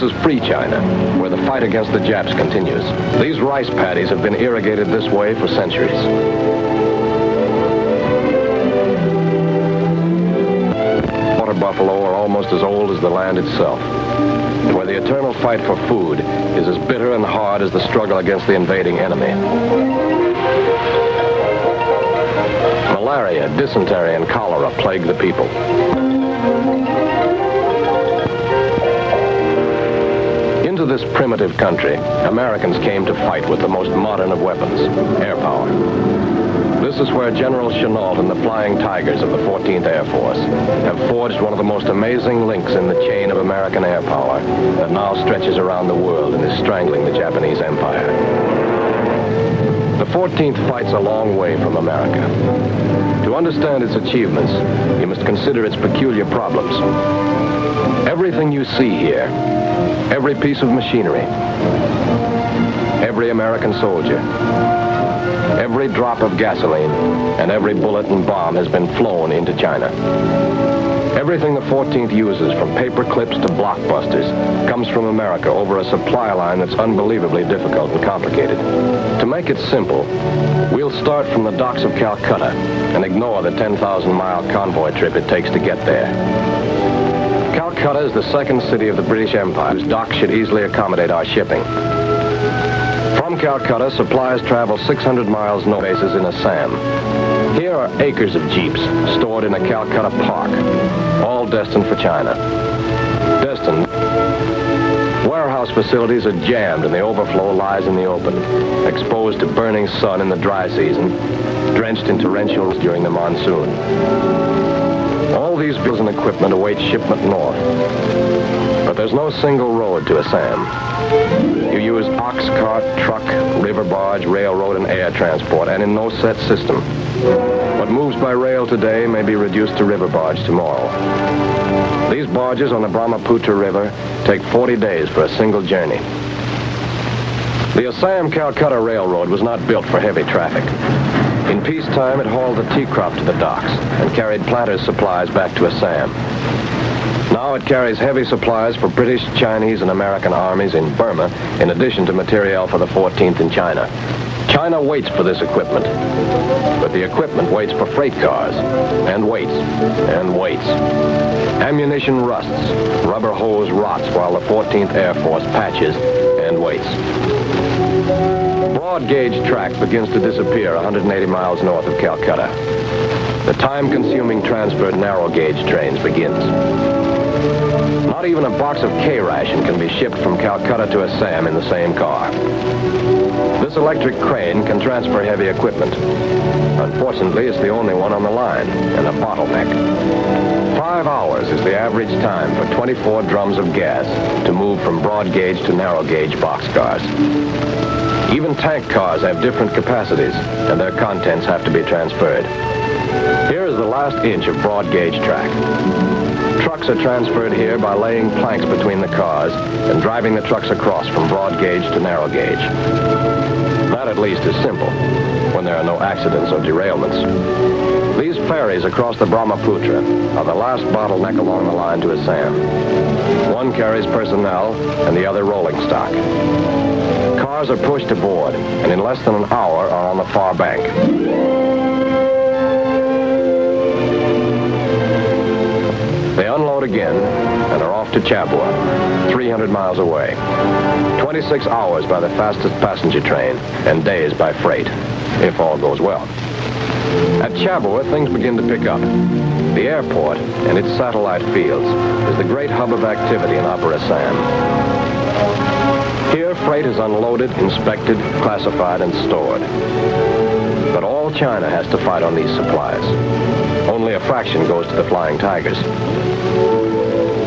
is free China, where the fight against the Japs continues. These rice paddies have been irrigated this way for centuries. Water buffalo are almost as old as the land itself, where the eternal fight for food is as bitter and hard as the struggle against the invading enemy. Malaria, dysentery, and cholera plague the people. Into this primitive country, Americans came to fight with the most modern of weapons, air power. This is where General Chennault and the Flying Tigers of the 14th Air Force have forged one of the most amazing links in the chain of American air power that now stretches around the world and is strangling the Japanese Empire. The 14th fights a long way from America. To understand its achievements, you must consider its peculiar problems. Everything you see here, every piece of machinery, every American soldier, every drop of gasoline, and every bullet and bomb has been flown into China. Everything the 14th uses, from paper clips to blockbusters, comes from America over a supply line that's unbelievably difficult and complicated. To make it simple, we'll start from the docks of Calcutta and ignore the 10,000-mile convoy trip it takes to get there. Calcutta is the second city of the British Empire, whose docks should easily accommodate our shipping. From Calcutta, supplies travel 600 miles north bases in Assam. Here are acres of jeeps stored in a Calcutta park, all destined for China. Destined. Warehouse facilities are jammed and the overflow lies in the open, exposed to burning sun in the dry season, drenched in torrentials during the monsoon. All these bills and equipment await shipment north. But there's no single road to Assam. You use ox cart, truck, river barge, railroad, and air transport, and in no set system. What moves by rail today may be reduced to river barge tomorrow. These barges on the Brahmaputra River take 40 days for a single journey. The Assam-Calcutta Railroad was not built for heavy traffic. In peacetime, it hauled the tea crop to the docks and carried planters' supplies back to Assam. Now it carries heavy supplies for British, Chinese, and American armies in Burma, in addition to materiel for the 14th in China. China waits for this equipment, but the equipment waits for freight cars, and waits, and waits. Ammunition rusts, rubber hose rots while the 14th Air Force patches and waits. Broad gauge track begins to disappear 180 miles north of Calcutta. The time-consuming transfer to narrow gauge trains begins. Not even a box of K-ration can be shipped from Calcutta to Assam in the same car. This electric crane can transfer heavy equipment. Unfortunately, it's the only one on the line, and a bottleneck. 5 hours is the average time for 24 drums of gas to move from broad gauge to narrow gauge boxcars. Even tank cars have different capacities, and their contents have to be transferred. Here is the last inch of broad gauge track. Trucks are transferred here by laying planks between the cars and driving the trucks across from broad gauge to narrow gauge. That at least is simple, when there are no accidents or derailments. These ferries across the Brahmaputra are the last bottleneck along the line to Assam. One carries personnel and the other rolling stock. Cars are pushed aboard, and in less than an hour are on the far bank. They unload again and are off to Chabua, 300 miles away. 26 hours by the fastest passenger train and days by freight, if all goes well. At Chabua, things begin to pick up. The airport and its satellite fields is the great hub of activity in Upper Assam. Here, freight is unloaded, inspected, classified, and stored. But all China has to fight on these supplies. Only a fraction goes to the Flying Tigers.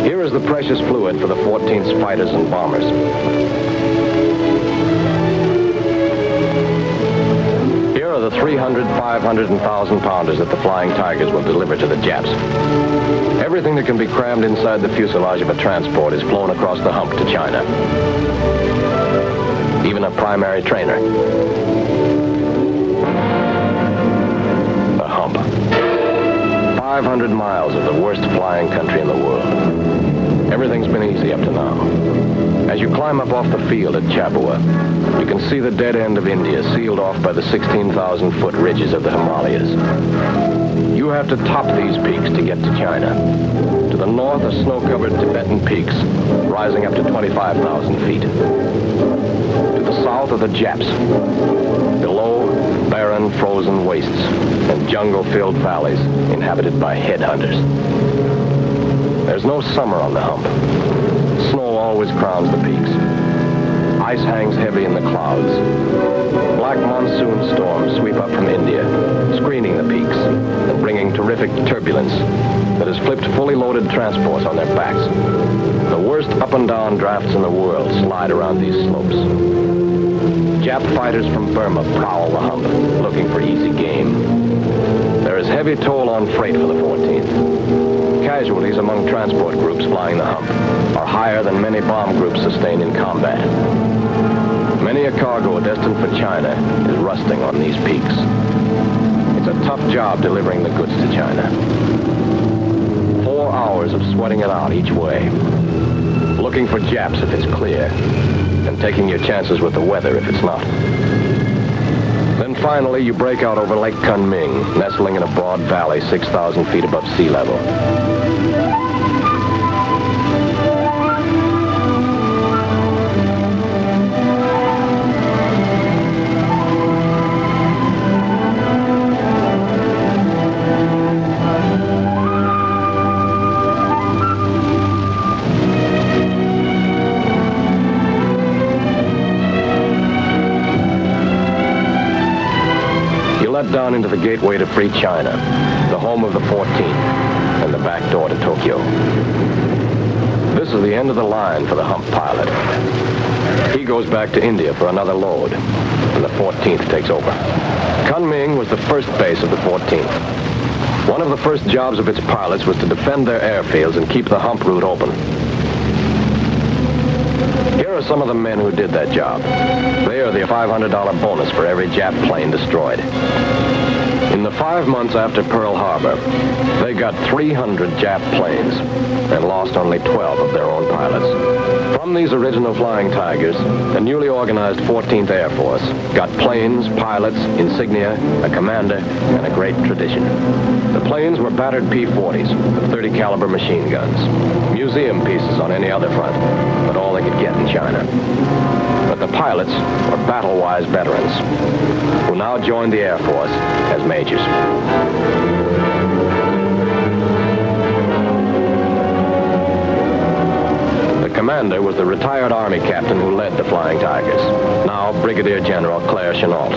Here is the precious fluid for the 14th's fighters and bombers. Here are the 300, 500, and 1,000-pounders that the Flying Tigers will deliver to the Japs. Everything that can be crammed inside the fuselage of a transport is flown across the hump to China. Even a primary trainer. The hump. 500 miles of the worst flying country in the world. Everything's been easy up to now. As you climb up off the field at Chapua, you can see the dead end of India sealed off by the 16,000-foot ridges of the Himalayas. You have to top these peaks to get to China. To the north are snow-covered Tibetan peaks, rising up to 25,000 feet. To the south are the Japs. Below, barren, frozen wastes and jungle-filled valleys inhabited by headhunters. There's no summer on the hump. Snow always crowns the peaks. Ice hangs heavy in the clouds. Black monsoon storms sweep up from India, screening the peaks and bringing terrific turbulence that has flipped fully loaded transports on their backs. The worst up and down drafts in the world slide around these slopes. Jap fighters from Burma prowl the hump, looking for easy game. There is heavy toll on freight for the 14th. Casualties among transport groups flying the hump are higher than many bomb groups sustained in combat. Many a cargo destined for China is rusting on these peaks. It's a tough job delivering the goods to China. 4 hours of sweating it out each way. Looking for Japs if it's clear, and taking your chances with the weather if it's not. Then finally, you break out over Lake Kunming, nestling in a broad valley 6,000 feet above sea level. Let down into the gateway to free China, the home of the 14th, and the back door to Tokyo. This is the end of the line for the hump pilot. He goes back to India for another load, and the 14th takes over. Kunming was the first base of the 14th. One of the first jobs of its pilots was to defend their airfields and keep the hump route open. Here are some of the men who did that job. They are the $500 bonus for every Jap plane destroyed. In the 5 months after Pearl Harbor, they got 300 Jap planes and lost only 12 of their own pilots. From these original Flying Tigers, the newly organized 14th Air Force got planes, pilots, insignia, a commander, and a great tradition. The planes were battered P-40s with 30 caliber machine guns, museum pieces on any other front, but all they could get in China. But the pilots were battle-wise veterans who now joined the Air Force as majors. The commander was the retired Army captain who led the Flying Tigers, now Brigadier General Claire Chennault.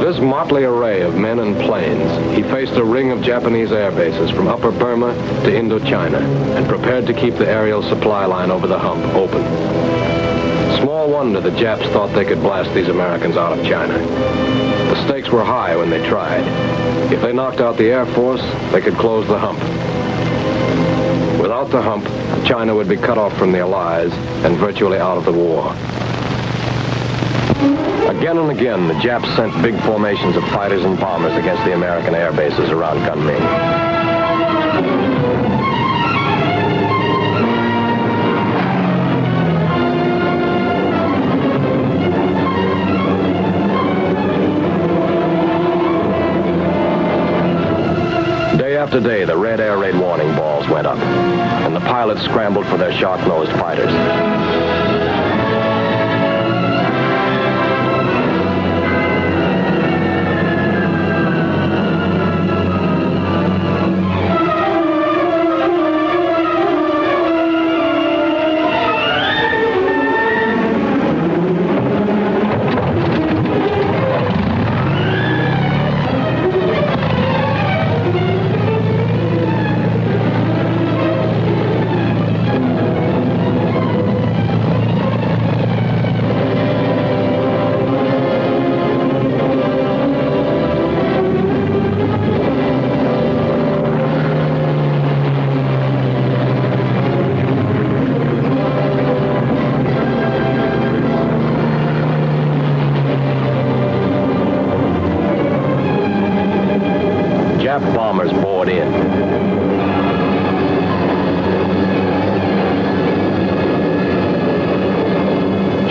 This motley array of men and planes, he faced a ring of Japanese air bases from Upper Burma to Indochina and prepared to keep the aerial supply line over the hump open. Small wonder the Japs thought they could blast these Americans out of China. The stakes were high when they tried. If they knocked out the Air Force, they could close the hump. Without the hump, China would be cut off from the Allies and virtually out of the war. Again and again, the Japs sent big formations of fighters and bombers against the American air bases around Kunming. Day after day, the red air raid warning balls went up, and the pilots scrambled for their shark-nosed fighters.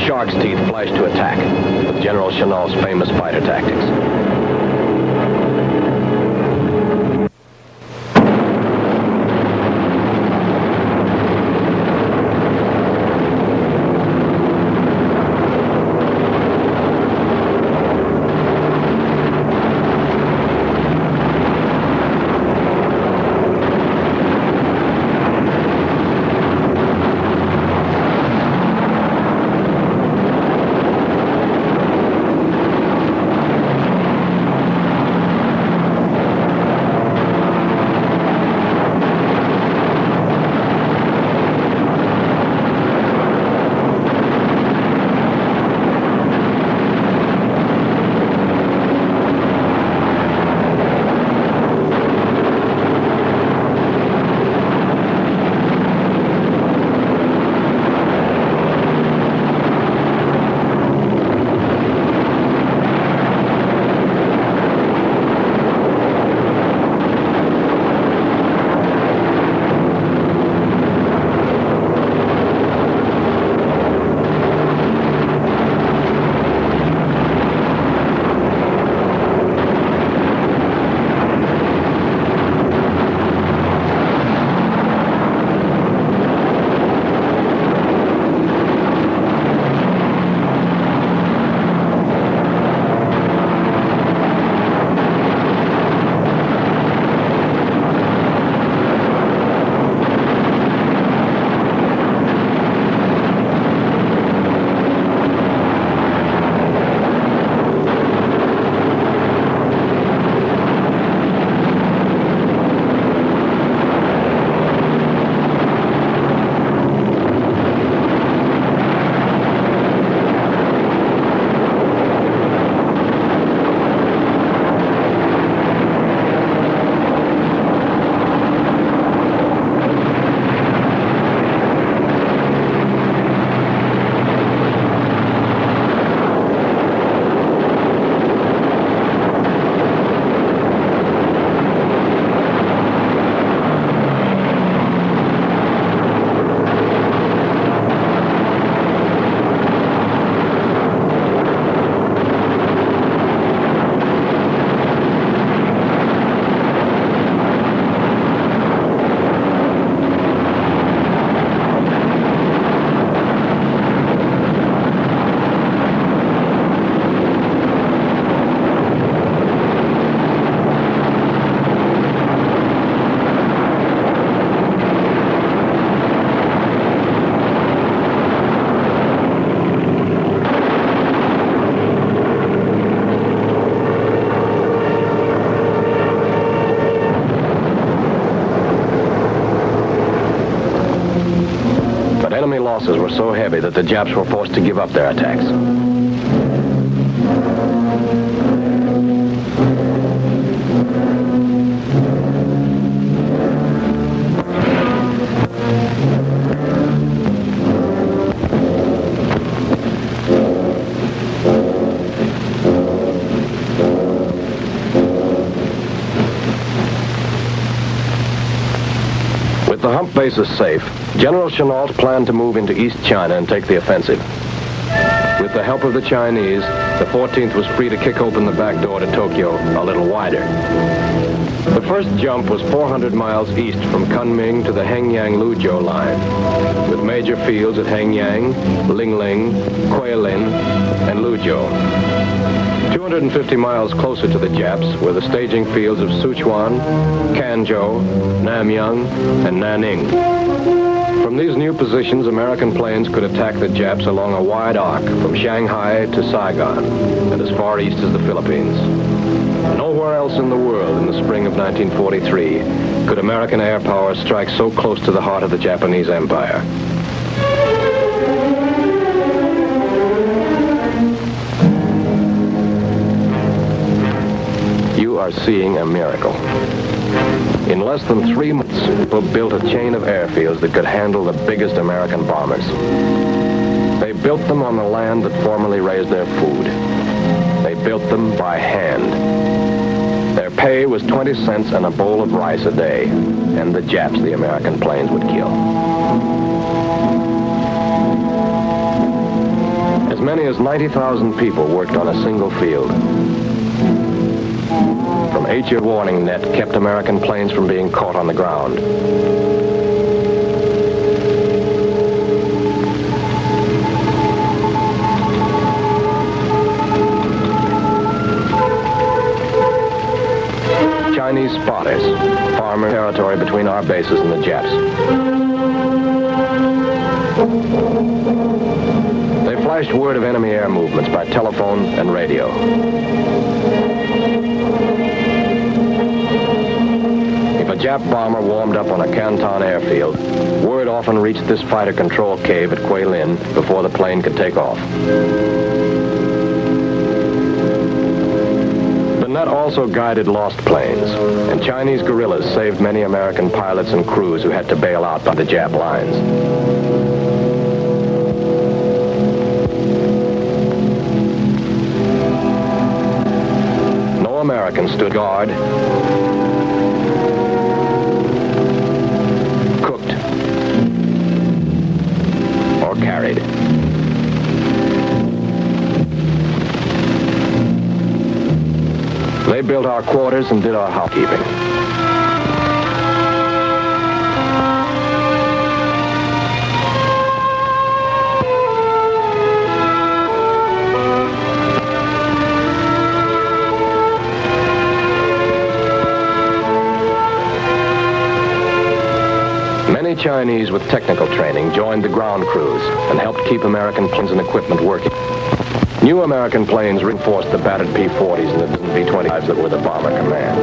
shark's teeth flashed to attack, with General Chennault's famous fighter tactics. Enemy losses were so heavy that the Japs were forced to give up their attacks. With the hump bases safe, General Chennault planned to move into East China and take the offensive. With the help of the Chinese, the 14th was free to kick open the back door to Tokyo a little wider. The first jump was 400 miles east from Kunming to the Hengyang-Luzhou line, with major fields at Hengyang, Lingling, Guilin, and Luzhou. 250 miles closer to the Japs were the staging fields of Sichuan, Kanzhou, Namyang, and Nanning. From these new positions, American planes could attack the Japs along a wide arc from Shanghai to Saigon and as far east as the Philippines. Nowhere else in the world in the spring of 1943 could American air power strike so close to the heart of the Japanese Empire. You are seeing a miracle. In less than 3 months, people built a chain of airfields that could handle the biggest American bombers. They built them on the land that formerly raised their food. They built them by hand. Their pay was 20 cents and a bowl of rice a day, and the Japs the American planes would kill. many as 90,000 people worked on a single field. From 8-year warning net kept American planes from being caught on the ground. Chinese spotters, farmer territory between our bases and the Japs. They flashed word of enemy air movements by telephone and radio. If a Jap bomber warmed up on a Canton airfield, word often reached this fighter control cave at Guilin before the plane could take off. The net also guided lost planes, and Chinese guerrillas saved many American pilots and crews who had to bail out by the Jap lines. No American stood guard, cooked, or carried. They built our quarters and did our housekeeping. Many Chinese with technical training joined the ground crews and helped keep American planes and equipment working. New American planes reinforced the battered P-40s and the B-25s that were the bomber command.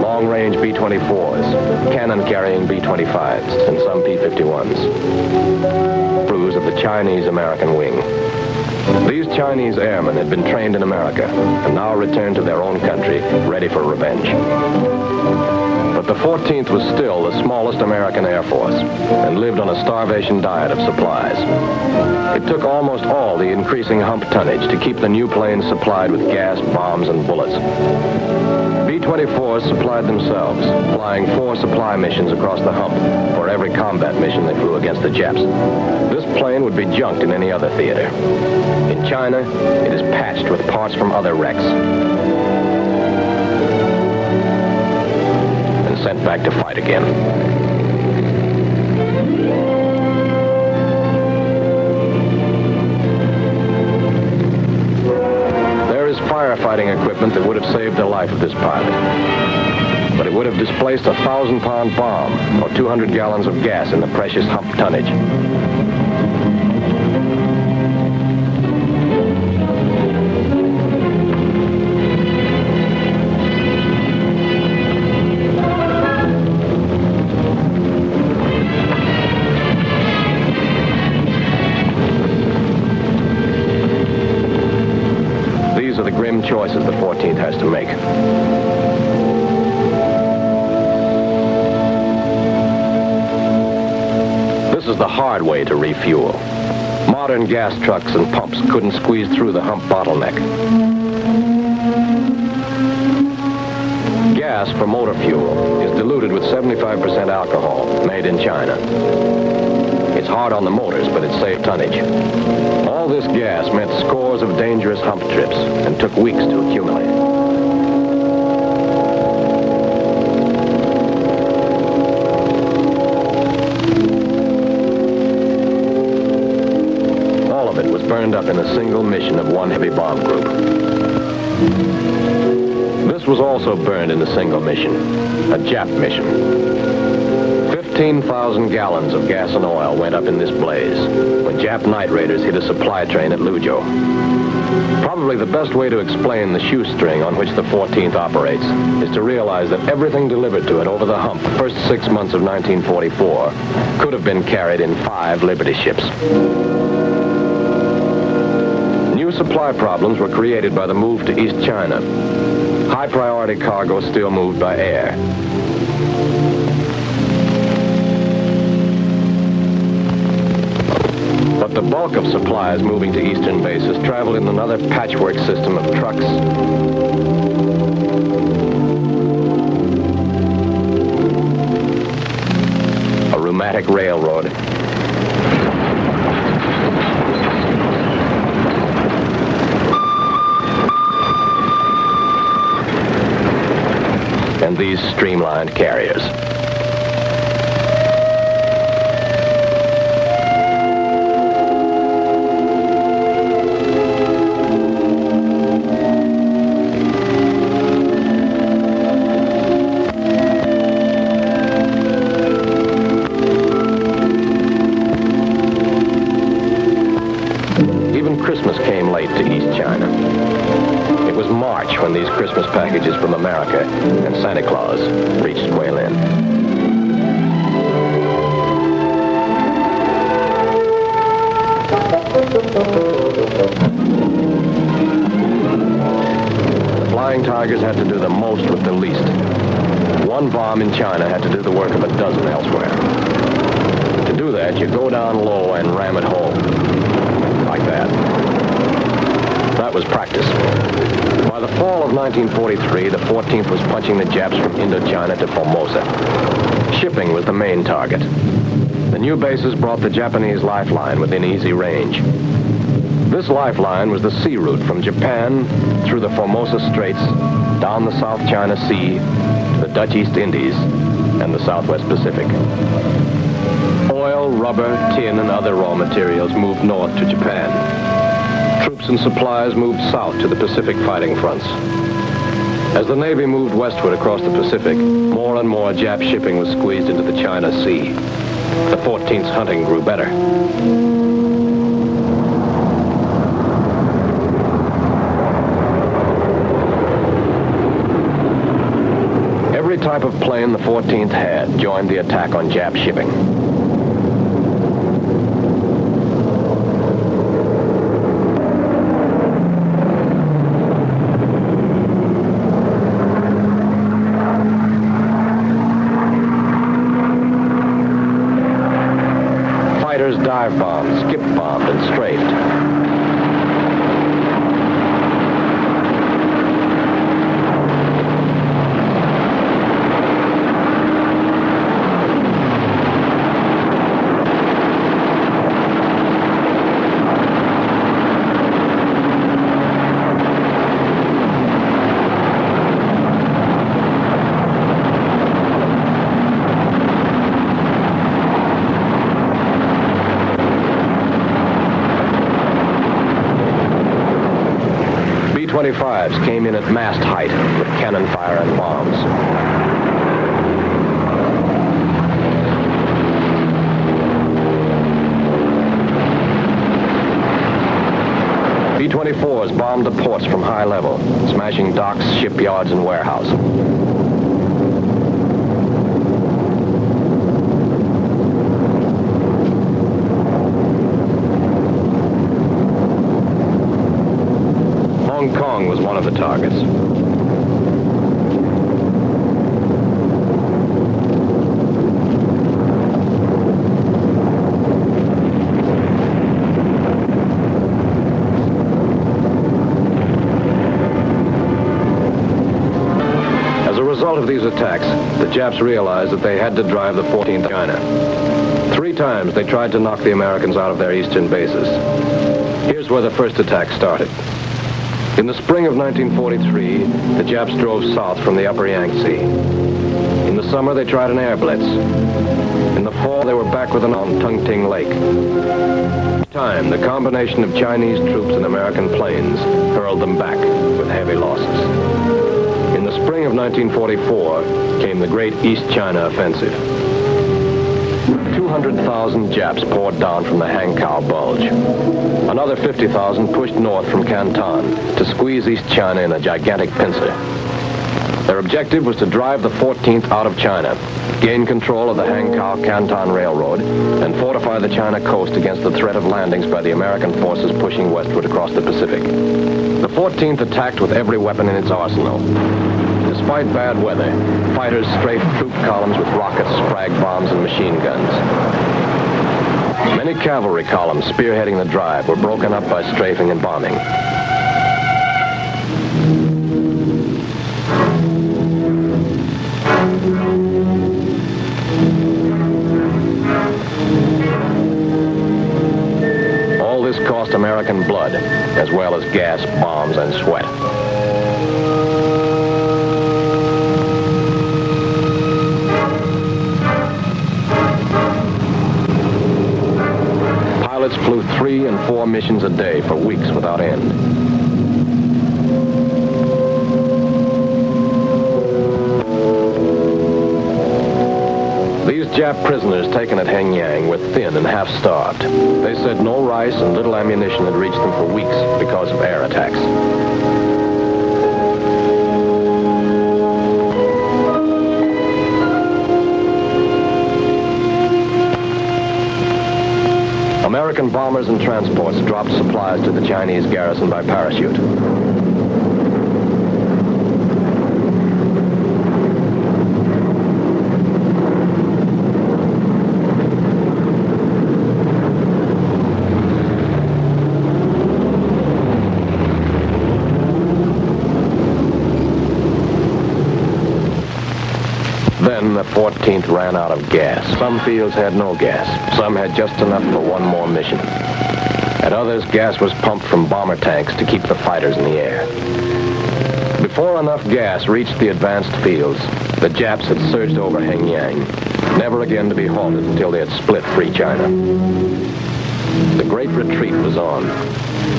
Long-range B-24s, cannon-carrying B-25s, and some P-51s. Crews of the Chinese-American wing. These Chinese airmen had been trained in America and now returned to their own country, ready for revenge. But the 14th was still the smallest American Air Force and lived on a starvation diet of supplies. It took almost all the increasing hump tonnage to keep the new planes supplied with gas, bombs, and bullets. B-24s supplied themselves, flying 4 supply missions across the hump for every combat mission they flew against the Japs. This plane would be junked in any other theater. In China, it is patched with parts from other wrecks and sent back to fight again. Firefighting equipment that would have saved the life of this pilot. But it would have displaced a 1,000-pound bomb or 200 gallons of gas in the precious hump tonnage. Choices the 14th has to make. This is the hard way to refuel. Modern gas trucks and pumps couldn't squeeze through the hump bottleneck. Gas for motor fuel is diluted with 75% alcohol, made in China. It's hard on the motors, but it saved tonnage. All this gas meant scores of dangerous hump trips and took weeks to accumulate. All of it was burned up in a single mission of one heavy bomb group. This was also burned in a single mission, a Jap mission. 15,000 gallons of gas and oil went up in this blaze when Jap night raiders hit a supply train at Luzhou. Probably the best way to explain the shoestring on which the 14th operates is to realize that everything delivered to it over the hump the first 6 months of 1944 could have been carried in 5 Liberty ships. New supply problems were created by the move to East China. High-priority cargo still moved by air. But the bulk of supplies moving to eastern bases traveled in another patchwork system of trucks, a rheumatic railroad, and these streamlined carriers. Christmas came late to East China. It was March when these Christmas packages from America and Santa Claus reached Guilin. The Flying Tigers had to do the most with the least. One bomb in China had to do the work of a dozen elsewhere. To do that, you go down low and ram it home. Like that. That was practice. By the fall of 1943, the 14th was punching the Japs from Indochina to Formosa. Shipping was the main target. The new bases brought the Japanese lifeline within easy range. This lifeline was the sea route from Japan through the Formosa Straits, down the South China Sea, to the Dutch East Indies, and the Southwest Pacific. Oil, rubber, tin, and other raw materials moved north to Japan. Troops and supplies moved south to the Pacific fighting fronts. As the Navy moved westward across the Pacific, more and more Jap shipping was squeezed into the China Sea. The 14th's hunting grew better. Every type of plane the 14th had joined the attack on Jap shipping. Fighters dive-bombed, skip-bombed, and strafed. B-25s came in at mast height with cannon fire and bombs. B-24s bombed the ports from high level, smashing docks, shipyards, and warehouses. Hong Kong was one of the targets. As a result of these attacks, the Japs realized that they had to drive the 14th China. 3 times they tried to knock the Americans out of their eastern bases. Here's where the first attack started. In the spring of 1943, the Japs drove south from the upper Yangtze. In the summer, they tried an air blitz. In the fall, they were back with an on Tungting Lake. Each time, the combination of Chinese troops and American planes hurled them back with heavy losses. In the spring of 1944 came the Great East China Offensive. 200,000 Japs poured down from the Hankow Bulge. Another 50,000 pushed north from Canton to squeeze East China in a gigantic pincer. Their objective was to drive the 14th out of China, gain control of the Hankow-Canton Railroad, and fortify the China coast against the threat of landings by the American forces pushing westward across the Pacific. The 14th attacked with every weapon in its arsenal. Despite bad weather, fighters strafed troop columns with rockets, frag bombs, and machine guns. Many cavalry columns spearheading the drive were broken up by strafing and bombing. All this cost American blood, as well as gas, bombs, and sweat. pilots flew 3 and 4 missions a day for weeks without end. These Jap prisoners taken at Hengyang were thin and half-starved. They said no rice and little ammunition had reached them for weeks because of air attacks. American bombers and transports dropped supplies to the Chinese garrison by parachute. Then the 14th ran out of gas. Some fields had no gas. Some had just enough for one more mission. At others, gas was pumped from bomber tanks to keep the fighters in the air. Before enough gas reached the advanced fields, the Japs had surged over Hengyang, never again to be halted until they had split free China. The great retreat was on.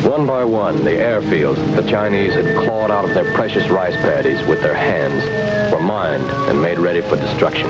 One by one, the airfields the Chinese had clawed out of their precious rice paddies with their hands were mined and made ready for destruction.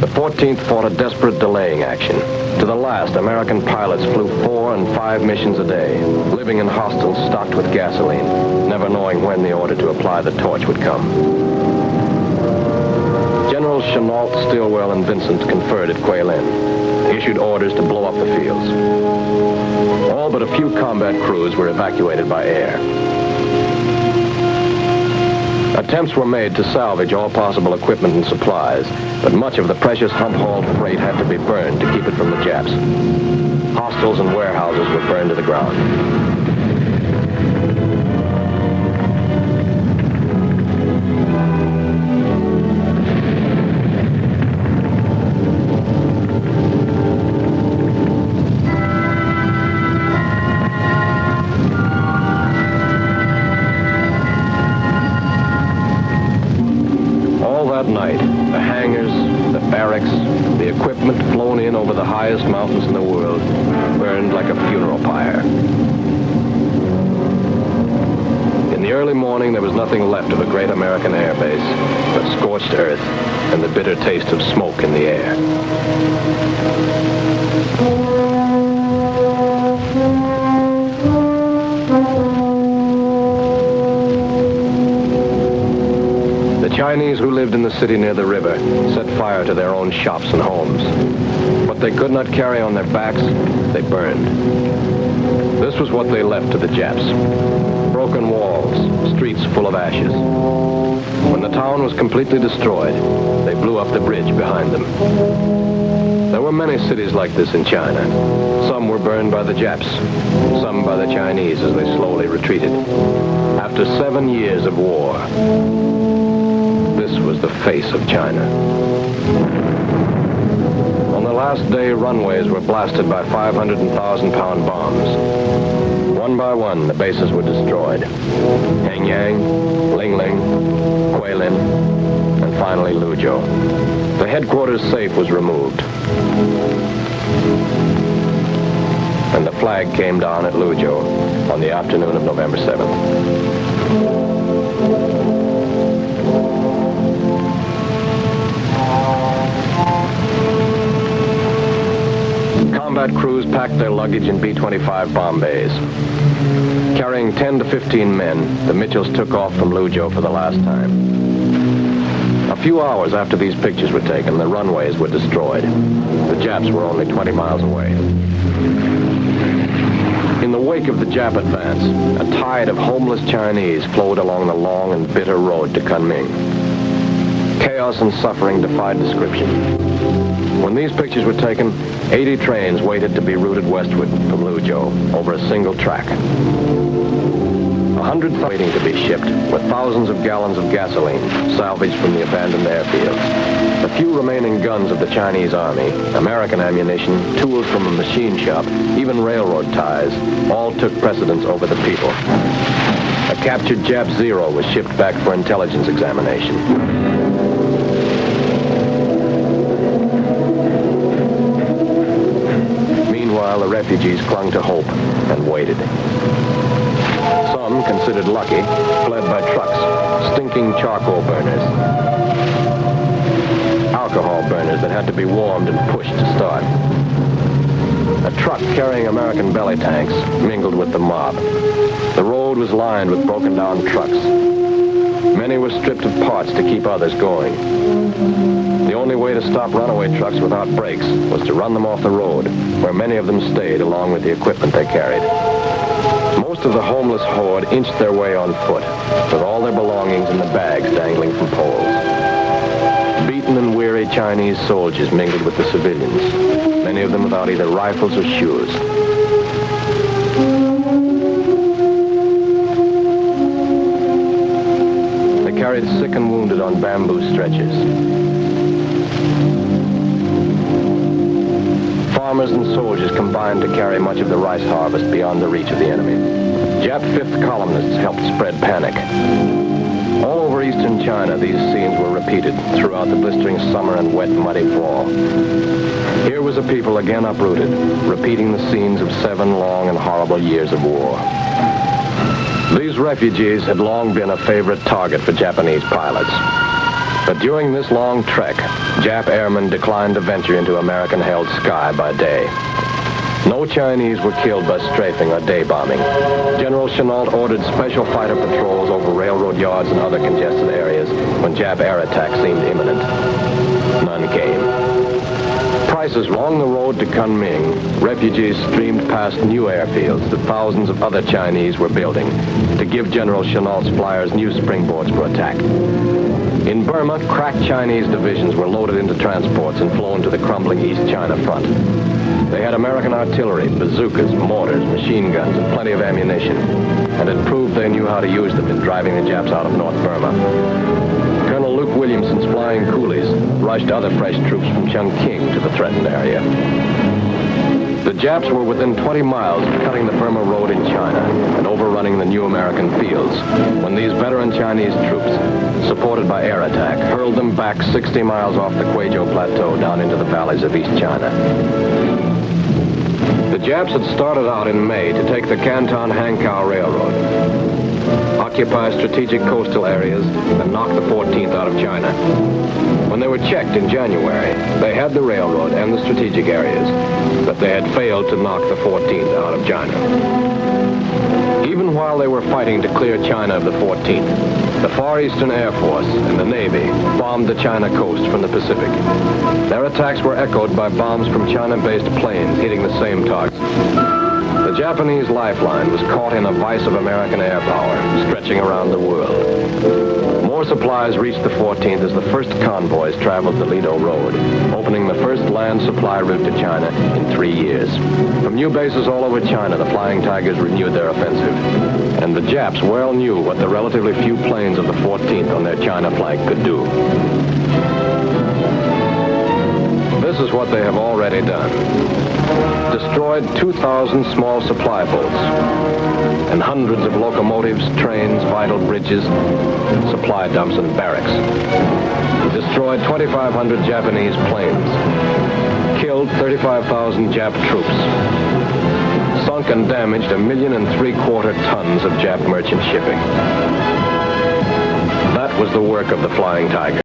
The 14th fought a desperate delaying action. To the last, American pilots flew 4 and 5 missions a day, living in hostels stocked with gasoline, never knowing when the order to apply the torch would come. Generals Chennault, Stilwell, and Vincent conferred at Quay Lin, issued orders to blow up the fields. All but a few combat crews were evacuated by air. Attempts were made to salvage all possible equipment and supplies, but much of the precious hump-hauled freight had to be burned to keep it from the Japs. Hostels and warehouses were burned to the ground. That night, the hangars, the barracks, the equipment flown in over the highest mountains in the world burned like a funeral pyre. In the early morning, there was nothing left of a great American air base but scorched earth and the bitter taste of smoke in the air. The Chinese who lived in the city near the river set fire to their own shops and homes. What they could not carry on their backs, they burned. This was what they left to the Japs. Broken walls, streets full of ashes. When the town was completely destroyed, they blew up the bridge behind them. There were many cities like this in China. Some were burned by the Japs, some by the Chinese as they slowly retreated. After 7 years of war, this was the face of China. On the last day, runways were blasted by 500 and 1,000-pound bombs. One by one, the bases were destroyed. Hengyang, Lingling, Guilin, and finally Luzhou. The headquarters safe was removed. And the flag came down at Luzhou on the afternoon of November 7th. Combat crews packed their luggage in B-25 bomb bays. Carrying 10 to 15 men, the Mitchells took off from Luzhou for the last time. A few hours after these pictures were taken, the runways were destroyed. The Japs were only 20 miles away. In the wake of the Jap advance, a tide of homeless Chinese flowed along the long and bitter road to Kunming. Chaos and suffering defied description. When these pictures were taken, 80 trains waited to be routed westward from Luzhou over a single track. 100 waiting to be shipped, with thousands of gallons of gasoline salvaged from the abandoned airfields. The few remaining guns of the Chinese army, American ammunition, tools from a machine shop, even railroad ties, all took precedence over the people. A captured Jap Zero was shipped back for intelligence examination. Meanwhile, the refugees clung to hope and waited. Some, considered lucky, fled by trucks, stinking charcoal burners, alcohol burners that had to be warmed and pushed to start. A truck carrying American belly tanks mingled with the mob. The road was lined with broken down trucks. Many were stripped of parts to keep others going. The only way to stop runaway trucks without brakes was to run them off the road, where many of them stayed along with the equipment they carried. Most of the homeless horde inched their way on foot, with all their belongings in the bags dangling from poles. Beaten and weary Chinese soldiers mingled with the civilians, many of them without either rifles or shoes. They carried sick and wounded on bamboo stretchers. Farmers and soldiers combined to carry much of the rice harvest beyond the reach of the enemy. Jap fifth columnists helped spread panic. All over eastern China, these scenes were repeated throughout the blistering summer and wet, muddy fall. Here was a people again uprooted, repeating the scenes of 7 long and horrible years of war. These refugees had long been a favorite target for Japanese pilots. But during this long trek, Jap airmen declined to venture into American-held sky by day. No Chinese were killed by strafing or day bombing. General Chennault ordered special fighter patrols over railroad yards and other congested areas when Jap air attacks seemed imminent. None came. Prices along the road to Kunming, refugees streamed past new airfields that thousands of other Chinese were building to give General Chennault's flyers new springboards for attack. In Burma, crack Chinese divisions were loaded into transports and flown to the crumbling East China front. They had American artillery, bazookas, mortars, machine guns, and plenty of ammunition, and had proved they knew how to use them in driving the Japs out of North Burma. Colonel Luke Williamson's flying coolies rushed other fresh troops from Chungking to the threatened area. The Japs were within 20 miles of cutting the Burma Road in China and overrunning the new American fields when these veteran Chinese troops, supported by air attack, hurled them back 60 miles off the Kweijo Plateau down into the valleys of East China. The Japs had started out in May to take the Canton-Hankow Railroad, occupy strategic coastal areas, and knock the 14th out of China. When they were checked in January, they had the railroad and the strategic areas, but they had failed to knock the 14th out of China. Even while they were fighting to clear China of the 14th, the Far Eastern Air Force and the Navy bombed the China coast from the Pacific. Their attacks were echoed by bombs from China-based planes hitting the same targets. The Japanese lifeline was caught in a vice of American air power, stretching around the world. More supplies reached the 14th as the first convoys traveled the Lido Road, opening the first land supply route to China in 3 years. From new bases all over China, the Flying Tigers renewed their offensive. And the Japs well knew what the relatively few planes of the 14th on their China flank could do. This is what they have already done. Destroyed 2,000 small supply boats and hundreds of locomotives, trains, vital bridges, supply dumps, and barracks. Destroyed 2,500 Japanese planes. Killed 35,000 Jap troops. Sunk and damaged 1.75 million tons of Jap merchant shipping. That was the work of the Flying Tiger.